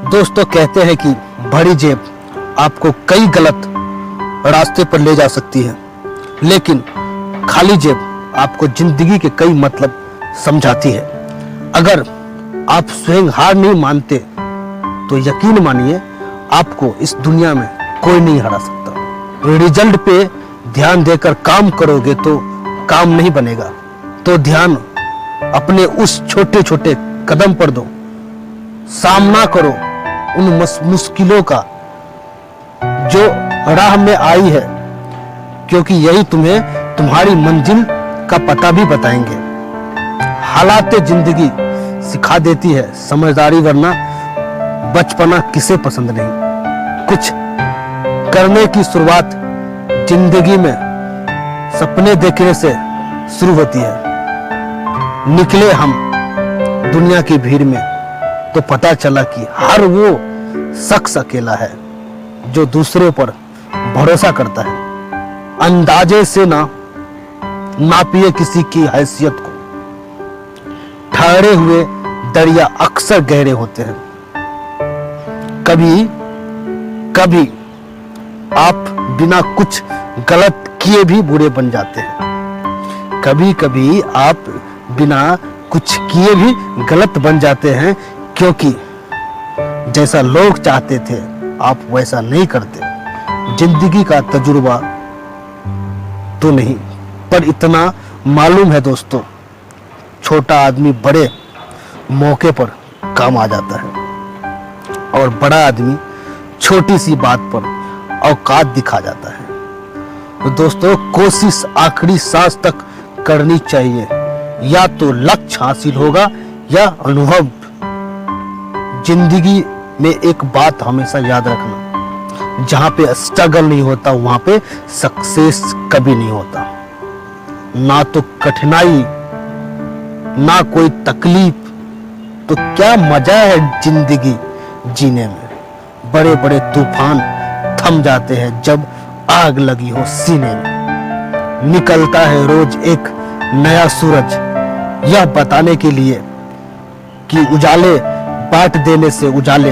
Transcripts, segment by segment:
दोस्तों कहते हैं कि भरी जेब आपको कई गलत रास्ते पर ले जा सकती है, लेकिन खाली जेब आपको जिंदगी के कई मतलब समझाती है। अगर आप स्वयं हार नहीं मानते तो यकीन मानिए आपको इस दुनिया में कोई नहीं हरा सकता। रिजल्ट पे ध्यान देकर काम करोगे तो काम नहीं बनेगा, तो ध्यान अपने उस छोटे छोटे कदम पर दो। सामना करो उन मुश्किलों का जो राह में आई है, क्योंकि यही तुम्हें तुम्हारी मंजिल का पता भी बताएंगे। हालात जिंदगी सिखा देती है समझदारी, वरना बचपना किसे पसंद नहीं। कुछ करने की शुरुआत जिंदगी में सपने देखने से शुरू होती है। निकले हम दुनिया की भीड़ में तो पता चला कि हर वो शख्स अकेला है जो दूसरों पर भरोसा करता है। अंदाजे से ना नापिए किसी की हैसियत को, ठहरे हुए दरिया अक्सर गहरे होते हैं। कभी कभी आप बिना कुछ गलत किए भी बुरे बन जाते हैं। कभी कभी आप बिना कुछ किए भी गलत बन जाते हैं, क्योंकि जैसा लोग चाहते थे आप वैसा नहीं करते। जिंदगी का तजुर्बा तो नहीं, पर इतना मालूम है दोस्तों, छोटा आदमी बड़े मौके पर काम आ जाता है और बड़ा आदमी छोटी सी बात पर औकात दिखा जाता है। तो दोस्तों कोशिश आखिरी सांस तक करनी चाहिए, या तो लक्ष्य हासिल होगा या अनुभव। जिंदगी में एक बात हमेशा याद रखना, जहां पे स्ट्रगल नहीं होता वहां पे सक्सेस कभी नहीं होता। ना तो कठिनाई ना कोई तकलीफ, तो क्या मजा है जिंदगी जीने में। बड़े बड़े तूफान थम जाते हैं जब आग लगी हो सीने में। निकलता है रोज एक नया सूरज, यह बताने के लिए कि उजाले बांट देने से उजाले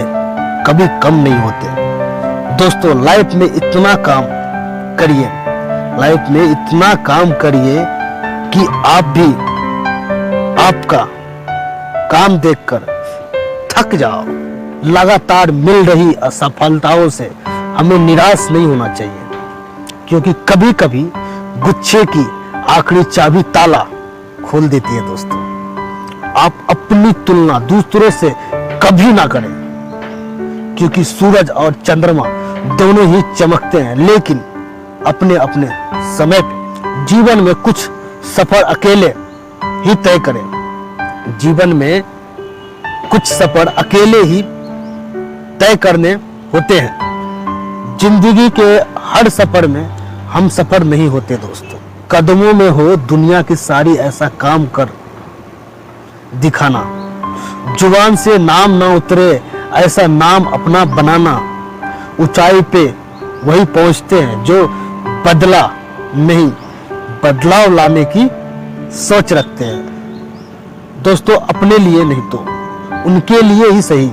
कभी कम नहीं होते। दोस्तों लाइफ में इतना काम करिए, लाइफ में इतना काम करिए कि आप भी आपका काम देखकर थक जाओ। लगातार मिल रही असफलताओं से हमें निराश नहीं होना चाहिए, क्योंकि कभी कभी गुच्छे की आखिरी चाबी ताला खोल देती है। दोस्तों आप अपनी तुलना दूसरों से कभी ना करें, क्योंकि सूरज और चंद्रमा दोनों ही चमकते हैं, लेकिन अपने अपने समय पे। जीवन में कुछ सफर अकेले ही तय करें, जीवन में कुछ सफर अकेले ही तय करने होते हैं। जिंदगी के हर सफर में हम सफर नहीं होते दोस्तों। कदमों में हो दुनिया की सारी, ऐसा काम कर दिखाना। जुबान से नाम ना उतरे, ऐसा नाम अपना बनाना। ऊंचाई पे वही पहुंचते हैं जो बदला नहीं, बदलाव लाने की सोच रखते हैं। दोस्तों अपने लिए नहीं तो उनके लिए ही सही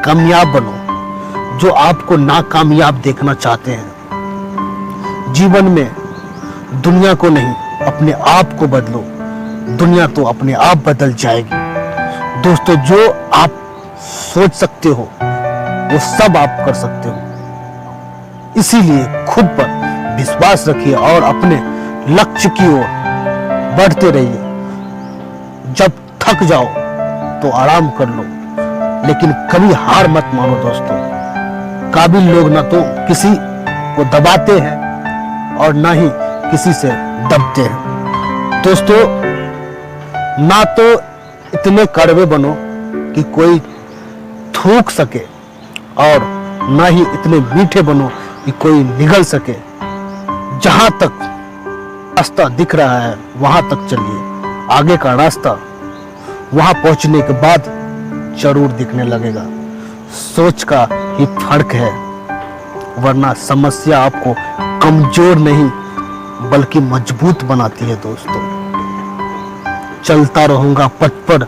कामयाब बनो, जो आपको नाकामयाब देखना चाहते हैं। जीवन में दुनिया को नहीं, अपने आप को बदलो, दुनिया तो अपने आप बदल जाएगी। दोस्तों जो आप सोच सकते हो वो सब आप कर सकते हो। इसीलिए खुद पर विश्वास रखिए और अपने लक्ष्य की ओर बढ़ते रहिए। जब थक जाओ तो आराम कर लो, लेकिन कभी हार मत मानो दोस्तों। काबिल लोग ना तो किसी को दबाते हैं और ना ही किसी से दबते हैं। दोस्तों ना तो इतने कड़वे बनो कि कोई थूक सके, और ना ही इतने मीठे बनो कि कोई निगल सके। जहां तक रास्ता दिख रहा है वहां तक चलिए, आगे का रास्ता वहां पहुंचने के बाद जरूर दिखने लगेगा। सोच का ही फर्क है, वरना समस्या आपको कमजोर नहीं बल्कि मजबूत बनाती है। दोस्तों चलता रहूंगा पथ पर,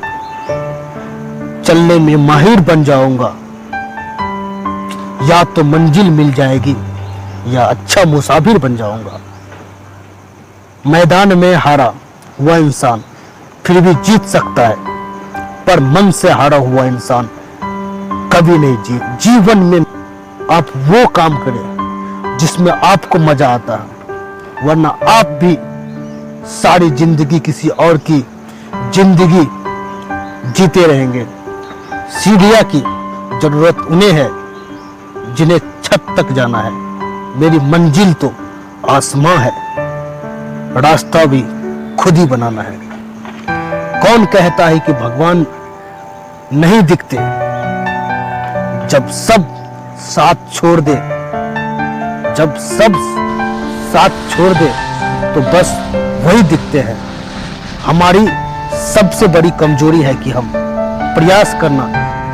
चलने में माहिर बन जाऊंगा, या तो मंजिल मिल जाएगी या अच्छा मुसाफिर बन जाऊंगा। मैदान में हारा हुआ इंसान फिर भी जीत सकता है, पर मन से हारा हुआ इंसान कभी नहीं जीवन में आप वो काम करें जिसमें आपको मजा आता है, वरना आप भी सारी जिंदगी किसी और की जिंदगी जीते रहेंगे। सीढ़ियां की जरूरत उन्हें है जिन्हें छत तक जाना है। मेरी मंजिल तो आसमां है, रास्ता भी खुद ही बनाना है। कौन कहता है कि भगवान नहीं दिखते? जब सब साथ छोड़ दे, जब सब साथ छोड़ दे तो बस वही दिखते हैं। हमारी सबसे बड़ी कमजोरी है कि हम प्रयास करना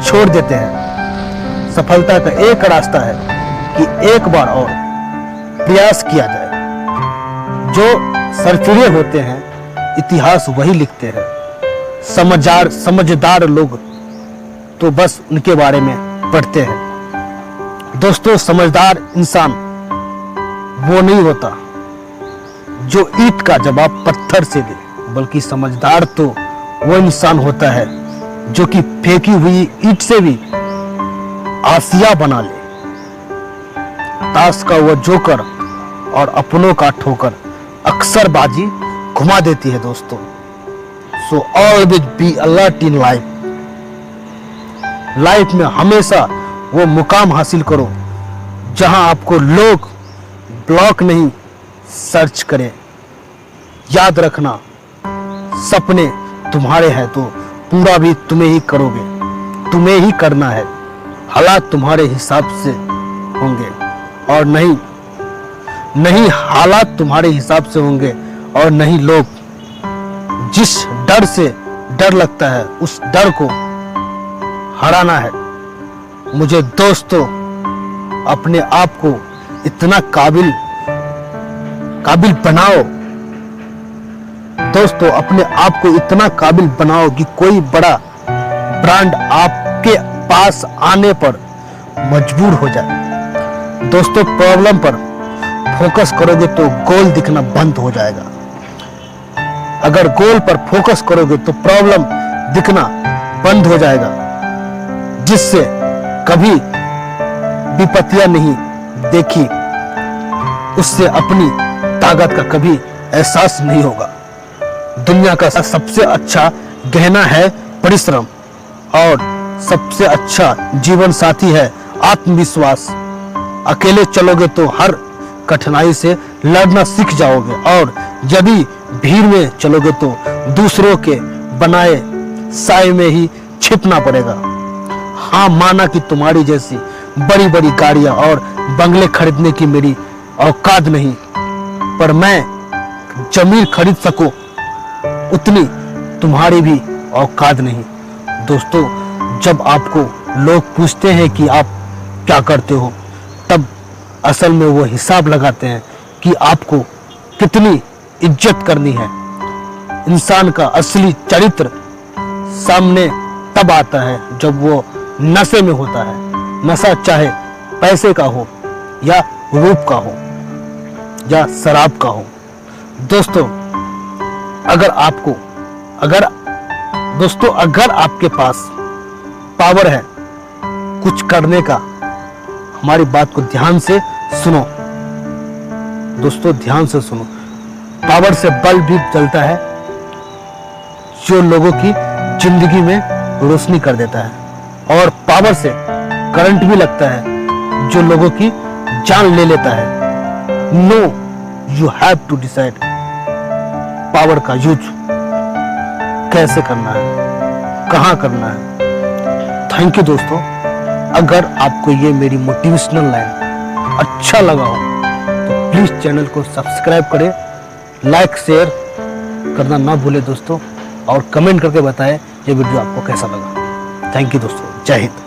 छोड़ देते हैं। सफलता का एक रास्ता है कि एक बार और प्रयास किया जाए। जो सरफिरे होते हैं इतिहास वही लिखते हैं। समझदार लोग तो बस उनके बारे में पढ़ते हैं। दोस्तों, समझदार इंसान वो नहीं होता जो ईंट का जवाब पत्थर से दे, बल्कि समझदार तो वो इंसान होता है जो कि फेंकी हुई ईंट से भी आसिया बना ले। ताश का वो जोकर और अपनों का ठोकर अक्सर बाजी घुमा देती है दोस्तों। So always be alert in life. Life में हमेशा वो मुकाम हासिल करो जहां आपको लोग ब्लॉक नहीं सर्च करें। याद रखना, सपने तुम्हारे हैं तो पूरा भी तुम्हें ही करोगे, तुम्हें ही करना है। हालात तुम्हारे हिसाब से होंगे और नहीं हालात तुम्हारे हिसाब से होंगे और नहीं लोग। जिस डर से डर लगता है उस डर को हराना है। मुझे दोस्तों अपने आप को इतना काबिल बनाओ, दोस्तों अपने आप को इतना काबिल बनाओ कि कोई बड़ा ब्रांड आपके पास आने पर मजबूर हो जाए। दोस्तों, प्रॉब्लम पर फोकस करोगे तो गोल दिखना बंद हो जाएगा। अगर गोल पर फोकस करोगे तो प्रॉब्लम दिखना बंद हो जाएगा, जिससे कभी विपत्तियां नहीं देखी उससे अपनी ताकत का कभी एहसास नहीं होगा। दुनिया का सबसे अच्छा गहना है परिश्रम और सबसे अच्छा जीवन साथी है आत्मविश्वास। अकेले चलोगे तो हर कठिनाई से लड़ना सीख जाओगे और यदि भीड़ में चलोगे तो दूसरों के बनाए साए में ही छिपना पड़ेगा। हाँ, माना कि तुम्हारी जैसी बड़ी बड़ी गाड़ियां और बंगले खरीदने की मेरी औकात नहीं, पर मैं जमीन खरीद सकूं उतनी तुम्हारी भी औकात नहीं। दोस्तों, जब आपको लोग पूछते हैं कि आप क्या करते हो, तब असल में वो हिसाब लगाते हैं कि आपको कितनी इज्जत करनी है। इंसान का असली चरित्र सामने तब आता है जब वो नशे में होता है। नशा चाहे पैसे का हो या रूप का हो या शराब का हो। दोस्तों, अगर आपके पास पावर है कुछ करने का, हमारी बात को ध्यान से सुनो दोस्तों, ध्यान से सुनो। पावर से बल्ब भी जलता है जो लोगों की जिंदगी में रोशनी कर देता है, और पावर से करंट भी लगता है जो लोगों की जान ले लेता है। No, you have to decide power का यूज कैसे करना है, कहां करना है। थैंक यू दोस्तों। अगर आपको ये मेरी मोटिवेशनल लाइन अच्छा लगा हो तो प्लीज चैनल को सब्सक्राइब करें, लाइक शेयर करना ना भूलें दोस्तों, और कमेंट करके बताएं ये वीडियो आपको कैसा लगा। थैंक यू दोस्तों, जय हिंद।